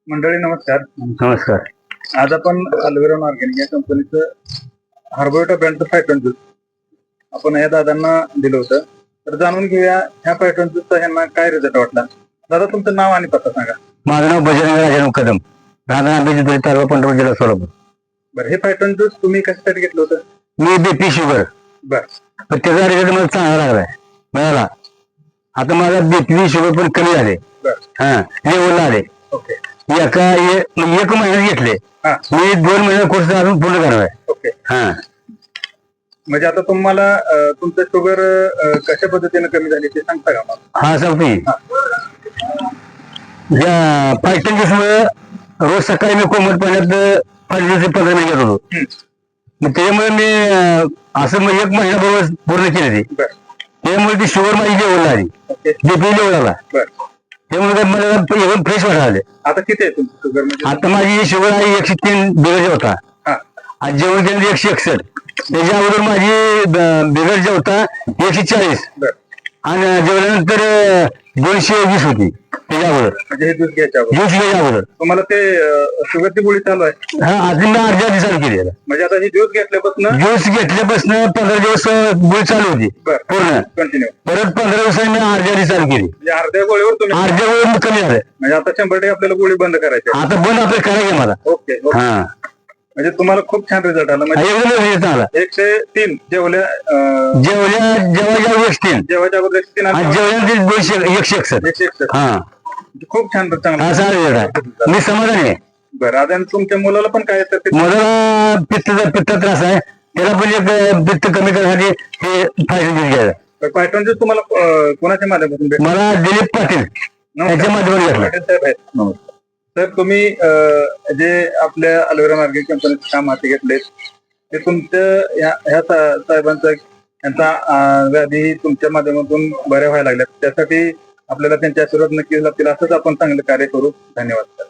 मंडळी नमस्कार. नमस्कार. आज आपण अल्वेरॉन ऑर्गॅनिक या कंपनीचं हार्बोविटा ब्रँडचं फायटॉन ज्यूस आपण या दादांना दिलं होतं. तर जाणून घेऊया ह्या फायटॉन ज्यूसचा ह्यांना काय रिझल्ट वाटला. दादा तुमचं नाव आणि पत्ता सांगा. माझं नाव बजरंग राजाराम कदम, राहणार आंबेजोगाई तालुका पंढरपूर जिल्हा सोलापूर. बरं, हे फायटॉन ज्यूस तुम्ही कशासाठी घेतलं होतं? मी बीपी शुगर, बर पण त्याचा रिझल्ट मला चांगला लागलाय मिळाला. आता माझा बीपी शुगर पण कमी झाले, बर लेवलला आले. ओके एक महिन्यात घेतले. हा मी 2 महिन्यात कोर्स अजून पूर्ण करणार आहे. ओके. म्हणजे आता तुम्हाला तुमचं शुगर कशा पद्धतीने कमी झाली ते सांगता का मला? हा सांगतो. या फायटॉन ज्यूस मुळे रोज सकाळी मी कोमट पाण्यात 5 ते 15 मिनिट घेत होतो. मग त्याच्यामुळे मी असं मग 1 महिनाभर पूर्ण केले ते. बर त्यामुळे ती शुगर माझी लेवलला आली, ओके. बीपी लेवलला. बर त्यामुळे मला एकदम फ्रेश वाटायला. आता किती आहे तुमची शुगर? म्हणजे आता माझी शुगर आहे 103 बिगर होता. हा आज जेवण केलं 161. त्याच्या अगोदर माझी बिगर जे होता 140 बर आणि जेवल्यानंतर 220 होती त्याच्या अगोदर. म्हणजे हे ज्यूस घ्यायच्या अगोदर ज्यूस घ्यायच्या अगोदर. तुम्हाला ते शुगरची गोळी चालू आहे? हा, अजून मी अर्ध्या दिवसाला केली. म्हणजे आता ही ज्यूस घेतल्यापासून ज्यूस घेतल्यापासून 15 दिवस गोळी चालू होती बर पूर्ण. कंटिन्यू परत 15 दिवसांनी मी अर्ध्या दिवसाला केली. म्हणजे अर्ध्या गोळीवर तुम्ही अर्ध्या वेळ कमी झालं. म्हणजे आता 100% आपल्याला गोळी बंद करायची आहे. आता बंद आपलं करायचं मला. Okay okay. हा, म्हणजे तुम्हाला खूप छान रिझल्ट आला. म्हणजे एकदम result चांगला. 103 जेवल्या जेवायच्या 103 जेवायच्या अगोदर 103 आणि आणि जेवल्यानंतर 161. 161. हा, म्हणजे खूप छान चांगला. असा result आहे. मी समाधानी आहे. बरं, आता तुमच्या मुलाला पण काय तर मला पित्त त्रास आहे, त्याला पण एक पित्त कमी करण्यासाठी हे फायदा घ्यायचा. पायटॉन ज्यूस तुम्हाला कोणाच्या माध्यमातून भेटलं? मला दिलीप पाटील यांच्या माध्यमातून घेतलं. पाटील साहेब आहेत. तर तुम्ही जे आपल्या अल्वेरॉन ऑर्गॅनिक कंपनीचं काम हाती घेतले ते तुमच्या ह्या साहेबांचा यांचा व्याधी तुमच्या माध्यमातून बऱ्या व्हायला लागल्या. त्यासाठी आपल्याला त्यांचे आशीर्वाद नक्कीच लागतील. असंच आपण चांगलं कार्य करू. धन्यवाद.